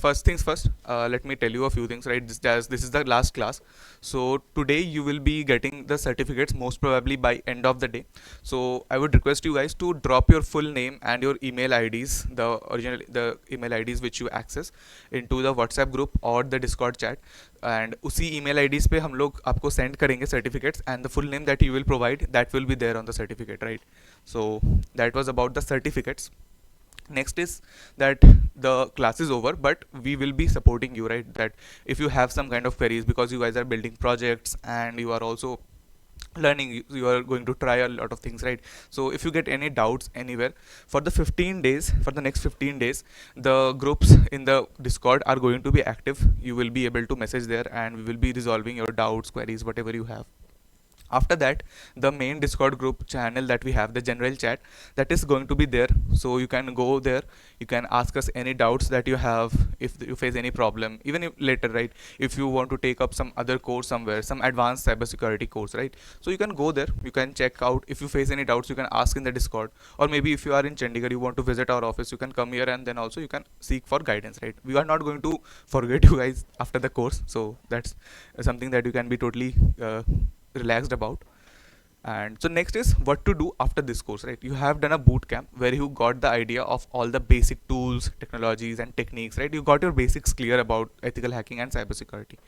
First things first, let me tell you a few things, right? This is the last class. So today you will be getting the certificates most probably by end of the day. So I would request you guys to drop your full name and your email IDs, the email IDs which you access, into the WhatsApp group or the Discord chat. And उसी email IDs पे हम लोग आपको send करेंगे certificates, and the full name that you will provide, that will be there on the certificate, right? So that was about the certificates. Next is that the class is over, but we will be supporting you, right? That if you have some kind of queries, because you guys are building projects and you are also learning, you are going to try a lot of things, right? So if you get any doubts anywhere, for the 15 days, for the next 15 days, the groups in the Discord are going to be active. You will be able to message there, and we will be resolving your doubts, queries, whatever you have. After that, the main Discord group channel that we have, the general chat, that is going to be there. So you can go there, you can ask us any doubts that you have, if you face any problem, even if later, right? If you want to take up some other course somewhere, some advanced cybersecurity course, right? So you can go there, you can check out. If you face any doubts, you can ask in the Discord. Or maybe if you are in Chandigarh, you want to visit our office, you can come here, and then also you can seek for guidance, right? We are not going to forget you guys after the course, so that's something that you can be totally relaxed about. And so next is what to do after this course, right? You have done a boot camp where you got the idea of all the basic tools, technologies, and techniques, right? You got your basics clear about ethical hacking and cybersecurity.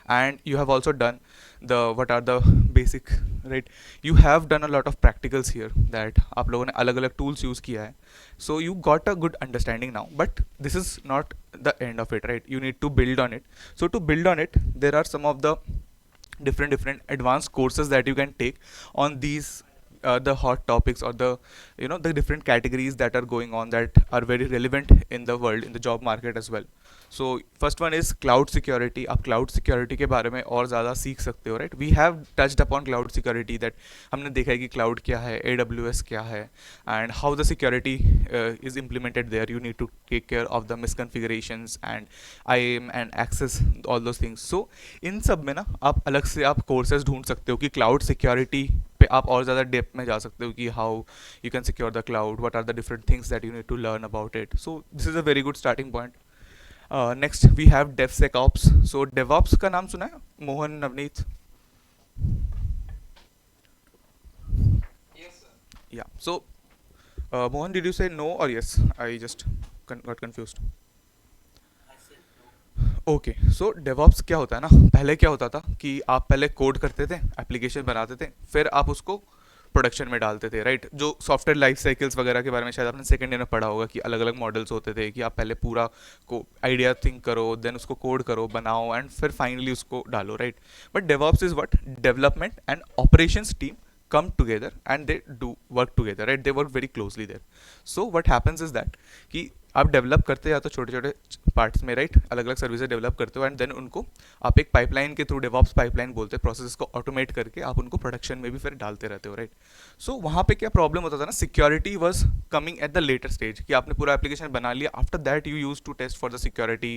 And you have also done the what are the basic, right? You have done a lot of practicals here, that आप लोगों ने अलग अलग tools use किया है. So you got a good understanding now, but this is not the end of it, right? You need to build on it. So to build on it, there are some of the different advanced courses that you can take on these the hot topics, or the the different categories that are going on, that are very relevant in the world, in the job market as well. So first one is cloud security. आप cloud security के बारे में और ज़्यादा सीख सकते हो, right? We have touched upon cloud security, that हमने देखा है कि cloud क्या है, AWS क्या है, and how the security is implemented there. You need to take care of the misconfigurations and IAM and access, all those things. So इन सब में ना आप अलग से आप कोर्सेज ढूंढ सकते हो कि क्लाउड सिक्योरिटी पे आप और ज़्यादा डेप्थ में जा सकते हो कि how you can secure the cloud, what are the different things that you need to learn about it. So this is a very good starting point. Next we have DevSecOps. So DevOps का नाम सुना है, मोहन, नवनीत? या so Mohan, did you say no or yes? I just got confused. Okay, so DevOps क्या होता है ना, पहले क्या होता था कि आप पहले कोड करते थे, एप्लीकेशन बनाते थे, फिर आप उसको प्रोडक्शन में डालते थे, राइट? जो सॉफ्टवेयर लाइफ साइकिल्स वगैरह के बारे में शायद आपने सेकंड ईयर में पढ़ा होगा कि अलग अलग मॉडल्स होते थे, कि आप पहले पूरा को आइडिया थिंक करो, देन उसको कोड करो, बनाओ, एंड फिर फाइनली उसको डालो, right? But DevOps is what, development and operations team come together and they do work together, right? They work very closely there. So what happens is that कि आप develop करते या तो छोटे छोटे पार्ट्स में, राइट? अलग अलग सर्विसेज डेवलप करते हो, एंड देन उनको आप एक पाइपलाइन के थ्रू, डेवॉप्स पाइपलाइन बोलते हैं, प्रोसेस को ऑटोमेट करके आप उनको प्रोडक्शन में भी फिर डालते रहते हो, राइट? सो वहाँ पे क्या प्रॉब्लम होता था ना, security was coming at the later stage, कि आपने पूरा एप्लीकेशन बना लिया, after that you used to test for the security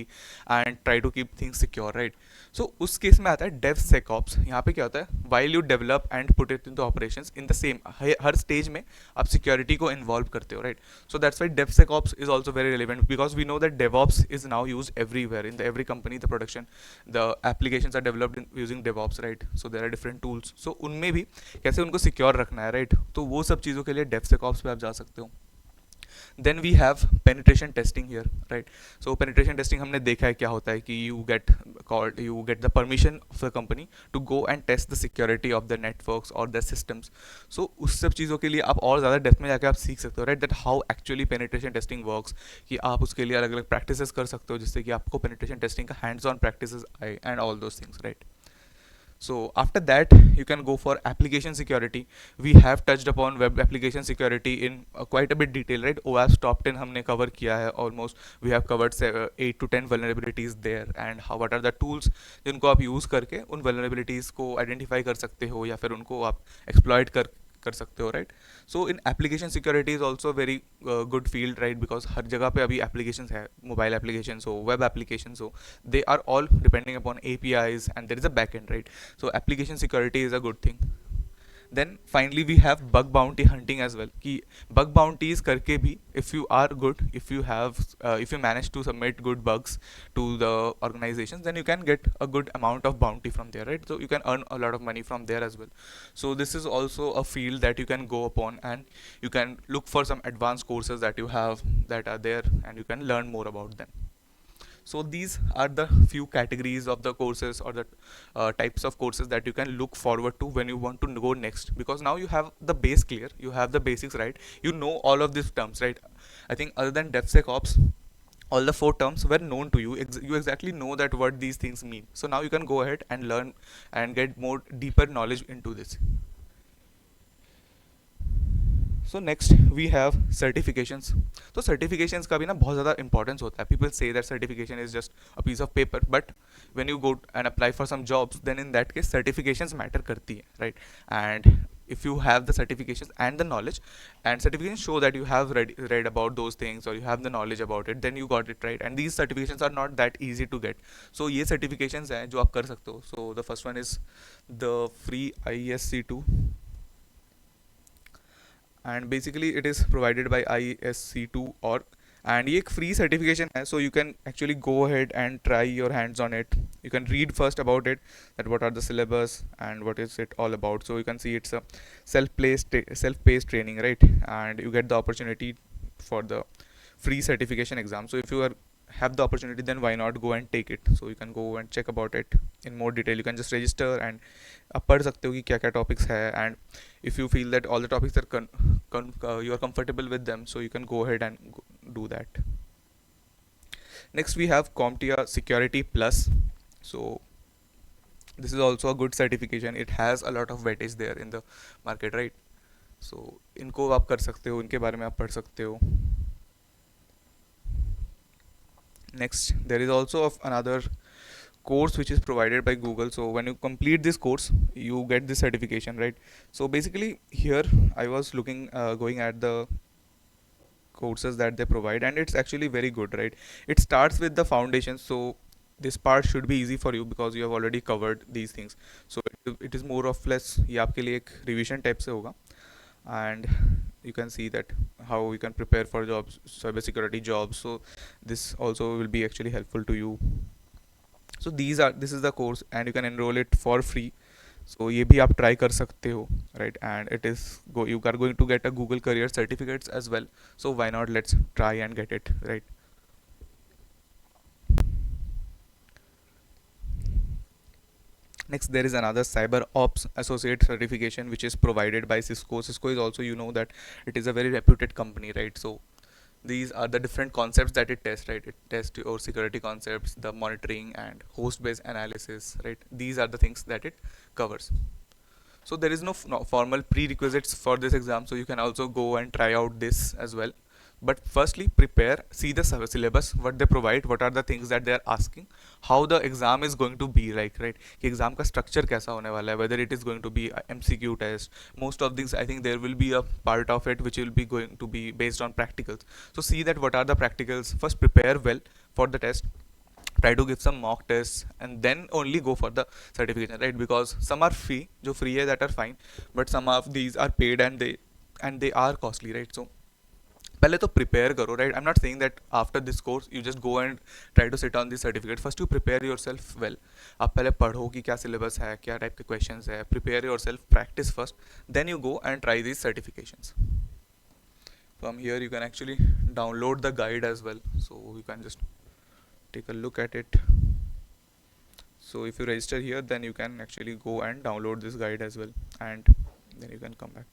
and try to keep things secure, right? So उस केस में आता है डेव सेकऑप्स. यहाँ पे क्या होता है, while you develop and put it in the operations in the same, her stage में आप सिक्योरिटी को इन्वॉल्व करते हो, right? So that's why DevSecOps is also very relevant, because we know that DevOps is now used everywhere in every company. The production, the applications are developed using DevOps, right? So there are different tools. So उनमें भी कैसे उनको secure रखना है, right? तो वो सब चीज़ों के लिए DevSecOps पे आप जा सकते हो. Then we have penetration testing here, right? So penetration testing हमने देखा है क्या होता है कि you get the permission of the company to go and test the security of the networks or the systems. So उस सब चीज़ों के लिए आप और ज़्यादा डेप्थ में जाकर आप सीख सकते हो, right? That how actually penetration testing works, कि आप उसके लिए अलग अलग practices कर सकते हो, जिससे कि आपको penetration testing का hands on practices आए and all those things, right? So after that, you can go for application security. We have touched upon web application security in quite a bit detail, right? OWASP top 10 हमने cover किया है almost. We have covered 8 to 10 vulnerabilities there, and what are the tools जिनको आप use करके उन vulnerabilities को identify कर सकते हो, या फिर उनको आप exploit कर सकते हो, right? So in application security is also very good field, right? Because हर जगह पे अभी एप्लीकेशंस है, मोबाइल एप्लीकेशंस हो, वेब एप्लीकेशंस हो, they are all depending upon APIs, and there is a back end, right? So application security is a good thing. Then finally we have bug bounty hunting as well कि bug bounties करके भी if you are good, if you manage to submit good bugs to the organizations, then you can get a good amount of bounty from there, right? So you can earn a lot of money from there as well. So this is also a field that you can go upon, and you can look for some advanced courses that you have that are there, and you can learn more about them. So these are the few categories of the courses, or the types of courses that you can look forward to when you want to go next, because now you have the base clear, you have the basics, right? You know all of these terms, right? I think other than DevSecOps, all the four terms were known to you. You exactly know that what these things mean. So now you can go ahead and learn and get more deeper knowledge into this. So next we have certifications. तो certifications का भी ना बहुत ज़्यादा importance होता है. People से that certification is just a piece of paper, but when you go and apply for some jobs, then in that case certifications matter करती है, right? And if you have the certifications and the knowledge, and certifications show that you have read about those things, or you have the knowledge about it, then you got it, right? And these certifications are not that easy to get. So ये certifications हैं जो आप कर सकते हो. So the first one is the free ISC2, and basically it is provided by ISC2 org, and ये एक free certification है, so you can actually go ahead and try your hands on it. You can read first about it, that what are the syllabus and what is it all about. So you can see it's a self-paced training, right? And you get the opportunity for the free certification exam. So if you have the opportunity, then why not go and take it? So you can go and check about it in more detail. You can just register, and आप पढ़ सकते हो कि क्या क्या topics है, and if you feel that all the topics are you are comfortable with them, so you can go ahead and do that. Next we have CompTIA Security Plus. So this is also a good certification. It has a lot of weightage there in the market, right? So इनको आप कर सकते हो, इनके बारे में आप पढ़ सकते हो. Next, there is also another course which is provided by Google. So when you complete this course, you get this certification, right? So basically here I was going at the courses that they provide, and it's actually very good, right? It starts with the foundation, so this part should be easy for you because you have already covered these things. So it is more or less ये आपके लिए एक revision type से होगा, and you can see that how you can prepare for jobs, cyber security jobs. So this also will be actually helpful to you. So this is the course, and you can enroll it for free. So ये भी आप try कर सकते हो, right? And you are going to get a Google career certificates as well. So why not, let's try and get it, right? Next, there is another Cyber Ops Associate certification which is provided by Cisco. Cisco is also, you know, that it is a very reputed company, right? So these are the different concepts that it tests, right? It tests your security concepts, the monitoring and host-based analysis, right? These are the things that it covers. So there is no formal prerequisites for this exam, so you can also go and try out this as well. But firstly, prepare, see the syllabus, what they provide, what are the things that they are asking, how the exam is going to be like, right? कि exam का structure कैसा होने वाला है, whether it is going to be a MCQ test. Most of these, I think there will be a part of it which will be going to be based on practicals. So see that what are the practicals. First prepare well for the test. Try to give some mock tests, and then only go for the certification, right? Because some are free, जो free है that are fine, but some of these are paid, and they are costly, right? So पहले तो prepare करो, right? I am not saying that after this course you just go and try to sit on this certificate. First you prepare yourself well. आप पहले पढ़ो कि क्या syllabus है, क्या टाइप के क्वेश्चन है. Prepare yourself, practice first, then you go and try this certifications. From here you can actually download the guide as well, so you can just take a look at it. So if you register here, then you can actually go and download this guide as well, and then you can come back.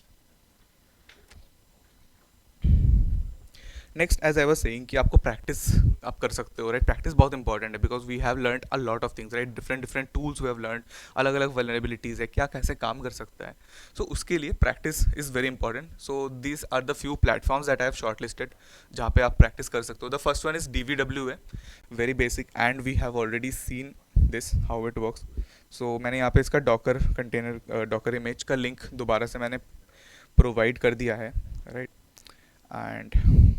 Next, as I was saying कि आपको practice आप कर सकते हो, राइट? Practice बहुत important है, because we have learned a lot of things, right? Different tools we have learned, अलग अलग वल्नरेबिलिटीज़ है, क्या कैसे काम कर सकता है. सो उसके लिए practice is very important. So these are the few platforms that I have shortlisted जहाँ पे आप प्रैक्टिस कर सकते हो. The first one is DVW है, very basic, and we have already seen this how it works. So मैंने यहाँ पे इसका डॉकर इमेज का लिंक दोबारा से मैंने प्रोवाइड कर दिया है, right? And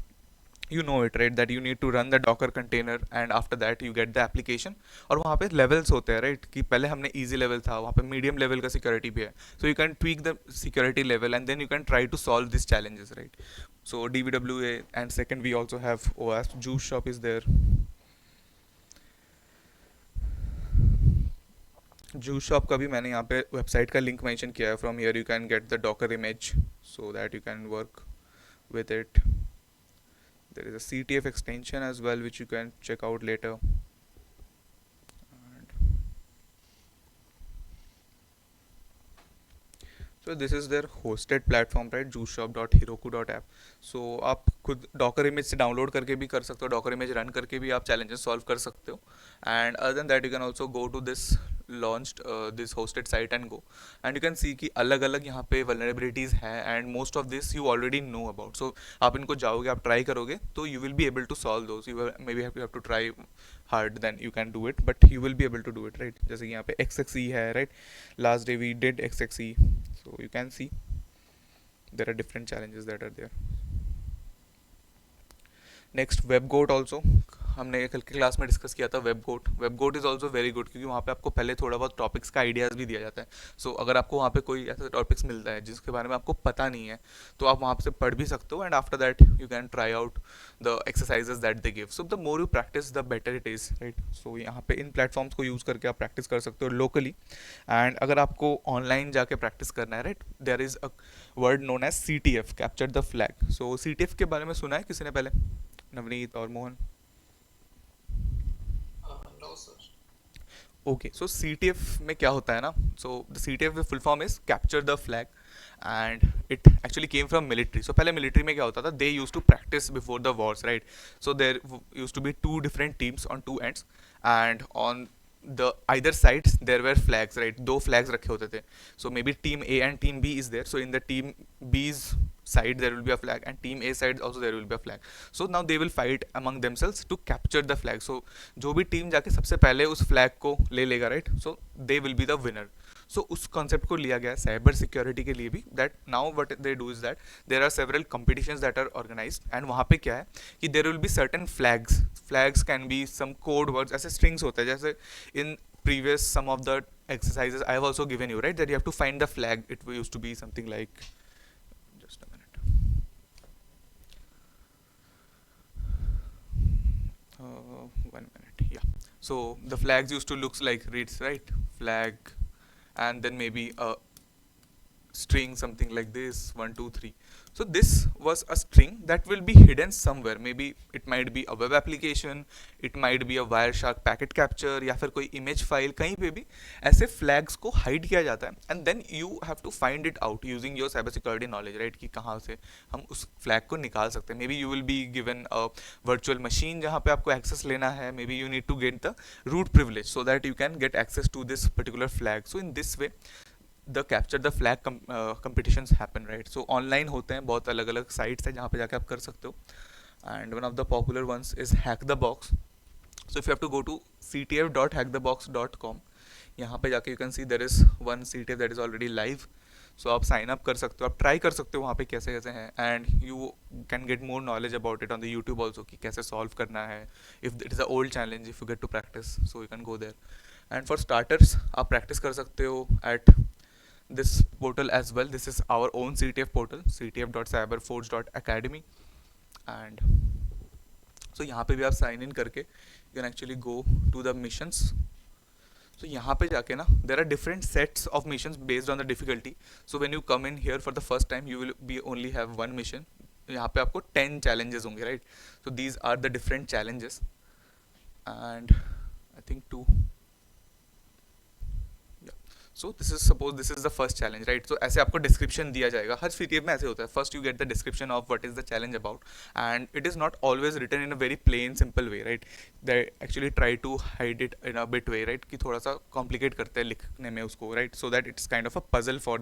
you know it right that you need to run the docker container and after that you get the application. और वहाँ पे levels होते हैं right कि पहले हमने easy level था वहाँ पे medium level का security भी है, so you can tweak the security level and then you can try to solve these challenges right. So DVWA and second we also have OWASP. Juice Shop is there. Juice shop का भी मैंने यहाँ पे website का link mention किया है. From here you can get the Docker image so that you can work with it. There is a CTF extension as well which you can check out later. And so this is their hosted platform right, juiceshop.heroku.app. So आप खुद docker image से download करके भी कर सकते हो, docker image run करके भी आप challenges solve कर सकते हो. And other than that you can also go to this launched this hosted site and go and you can see कि अलग अलग यहाँ पे vulnerabilities हैं and most of this you already know about. So आप इनको जाओगे आप try करोगे तो you will be able to solve those. You have to try hard then you can do it but you will be able to do it right. जैसे कि यहाँ पे XXE है right, last day we did XXE, so you can see there are different challenges that are there. Next WebGoat also हमने कल के class में discuss किया था. WebGoat is also very good क्योंकि वहाँ पे आपको पहले थोड़ा बहुत टॉपिक्स का आइडियाज़ भी दिया जाता है. सो अगर आपको वहाँ पे कोई ऐसा टॉपिक्स मिलता है जिसके बारे में आपको पता नहीं है तो आप वहाँ से पढ़ भी सकते हो and after that you can try out the exercises that they give. So the more you practice the better it is right. So यहाँ पे इन प्लेटफॉर्म्स को यूज़ करके आप प्रैक्टिस कर सकते हो लोकली. एंड अगर आपको ऑनलाइन जाके प्रैक्टिस करना है right, there is a word known as CTF, capture the flag. So CTF के बारे में सुना है किसी ने पहले? नवनीत और Mohan. No sir. Okay so CTF में क्या होता है ना, so the CTF full form is capture the flag and it actually came from military. So पहले मिलिट्री में क्या होता था, they used to practice before the wars right. So there used to be two different teams on two ends and on the either sides there were flags right, दो flags रखे होते थे. So maybe team A and team B is there, so in the team B's side there will be a flag and team A side also there will be a flag. So now they will fight among themselves to capture the flag. So जो भी team जाके सबसे पहले उस flag को ले लेगा right, so they will be the winner. So उस कॉन्सेप्ट को लिया गया है साइबर सिक्योरिटी के लिए भी, that now what they do is that there are several competitions that are organised and वहाँ पे क्या है कि there will be certain flags can be some code words, ऐसे स्ट्रिंग्स होते हैं. जैसे in previous some of the exercises I have also given you right that you have to find the flag. It used to be something like, just a minute, 1 minute, yeah. So the flags used to looks like reads right, flag and then maybe a string something like this 1 2 3. So this was a string that will be hidden somewhere. Maybe it might be a web application, it might be a Wireshark packet capture या फिर कोई image file. कहीं पे भी ऐसे flags को hide किया जाता है and then you have to find it out using your cyber security knowledge right, कि कहाँ से हम उस flag को निकाल सकते हैं. Maybe you will be given a virtual machine जहाँ पे आपको access लेना है. Maybe you need to get the root privilege so that you can get access to this particular flag. So in this way the capture the flag competitions happen right. So online होते हैं, बहुत अलग अलग sites हैं जहाँ पे जाके आप कर सकते हो and one of the popular ones is hack the box. So if you have to go to ctf.hackthebox.com, यहाँ पे जाके you can see there is one CTF that is already live. So आप साइन अप कर सकते हो, आप try कर सकते हो वहाँ पे कैसे कैसे हैं and you can get more knowledge about it on the YouTube also कि कैसे सॉल्व करना है. If it is a old challenge if you get to practise so you can go there. And for starters आप practice कर सकते हो at this portal as well. This is our own CTF portal, ctf.cyberforge.academy. and so यहाँ पे भी आप sign in करके you can actually go to the missions. so यहाँ पे जाके ना there are different sets of missions based on the difficulty. So when you come in here for the first time you will be only have one mission. यहाँ पे आपको 10 challenges होंगे right. So these are the different challenges and I think two. So this is suppose this is the first challenge right. So ऐसे आपको description दिया जाएगा, हर CTF में ऐसे होता है. First you get the description of what is the challenge about and it is not always written in a very plain simple way right. They actually try to hide it in a bit way right, कि थोड़ा सा complicate करते हैं लिखने में उसको right, so that it's kind of a puzzle for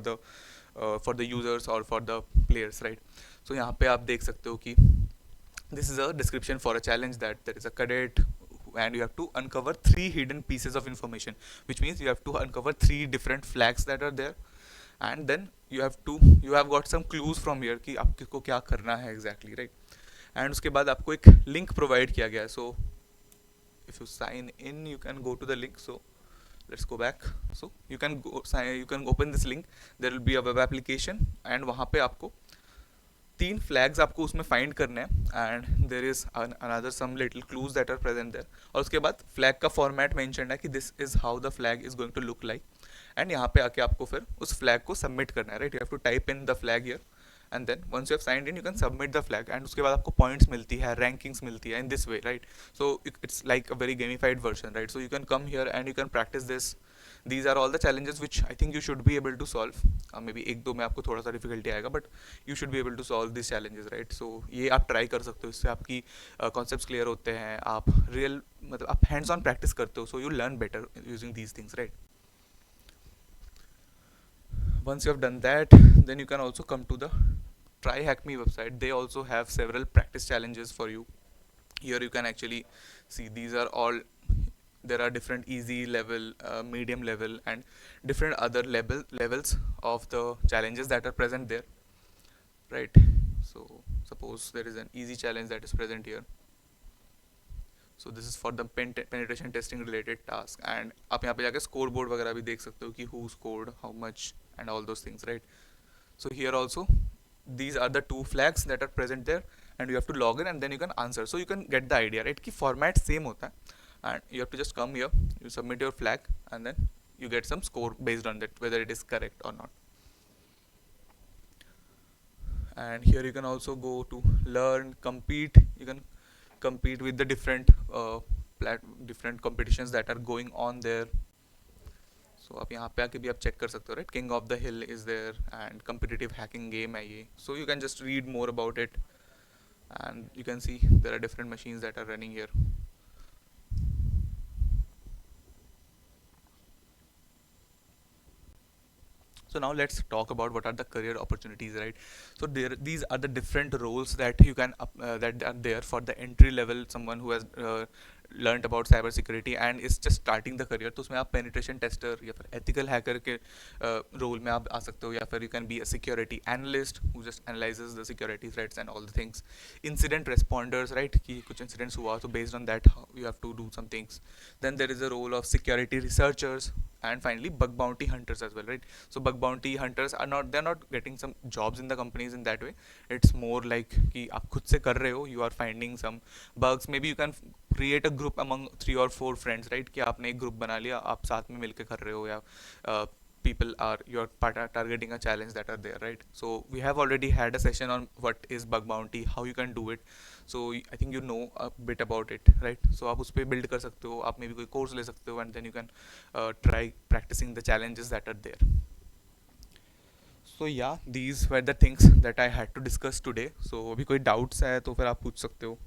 the users और for the players right. So यहाँ पे आप देख सकते हो कि this is a description for a challenge that there is a cadet and you have to uncover 3 hidden pieces of information, which means you have to uncover 3 different flags that are there and then you have got some clues from here कि आपको क्या करना है exactly right. And उसके बाद आपको एक link provide किया गया है. सो if you sign in you can go to the link. So let's go back. So you can go sign, you can open this link. There will be a web application and वहाँ पे आपको तीन flags आपको उसमें find करने हैं and there is another some little clues that are present there. और उसके बाद फ्लैग का फॉर्मेट मेंशन है कि this is how the flag is going to look like. And यहाँ पे आके आपको फिर उस फ्लैग को सबमिट करना है. Right, you have to type in the flag here and then once you have signed in you can submit the flag. And उसके बाद आपको पॉइंट्स मिलती है, रैंकिंग्स मिलती है in this way. Right, so it's like a very gamified version. Right, so you can come here and you can practise this. These are all the challenges which I think you should be able to solve. Maybe एक दो में आपको थोड़ा सा difficulty आएगा but you should be able to solve these challenges, right? So ये आप try कर सकते हो, इससे आपकी कॉन्सेप्ट्स क्लियर होते हैं, आप रियल मतलब आप हैंड्स ऑन प्रैक्टिस करते हो, so you learn better using these things, right? Once you have done that, then you can also come to the Try Hack Me website. They also have several practice challenges for you. Here you can actually see these are all, there are different easy level, medium level and different other levels of the challenges that are present there, right? So suppose there is an easy challenge that is present here. So this is for the penetration testing related task and आप यहाँ पे जाके score board वगैरह भी देख सकते हो कि who scored how much and all those things, right? So here also these are the two flags that are present there and you have to log in and then you can answer. So you can get the idea, right, कि format same होता है and you have to just come here, you submit your flag and then you get some score based on that whether it is correct or not. And here you can also go to learn, compete. You can compete with the different different competitions that are going on there. So आप यहाँ पे आके भी आप check कर सकते हो, right? King of the Hill is there and competitive hacking game है ये. So you can just read more about it and you can see there are different machines that are running here. So now let's talk about what are the career opportunities, right? So these are the different roles that you can that are there for the entry level, someone who has learned about cyber security and is just starting the career. तो उसमें आप penetration tester या फिर ethical hacker के role में आप आ सकते हो, या फिर you can be a security analyst who just analyzes the security threats and all the things. Incident responders, right? कि कुछ incidents हुआ तो based on that you have to do some things. Then there is a role of security researchers and finally bug bounty hunters as well, right? So bug bounty hunters are not, they're not getting some jobs in the companies in that way. It's more like कि आप खुद से कर रहे हो, you are finding some bugs. Maybe you can create a group among 3 or 4 friends, right? कि आपने एक group बना लिया, आप साथ में मिलके कर रहे हो, या people are, you're targeting a challenge that are there, right? So we have already had a session on what is bug bounty, how you can do it. So I think you know a bit about it, right? So आप उस पर build कर सकते हो, आप maybe कोई course ले सकते हो and then you can try practicing the challenges that are there. So yeah, these were the things that I had to discuss today. So अभी कोई doubts है तो फिर आप पूछ सकते हो.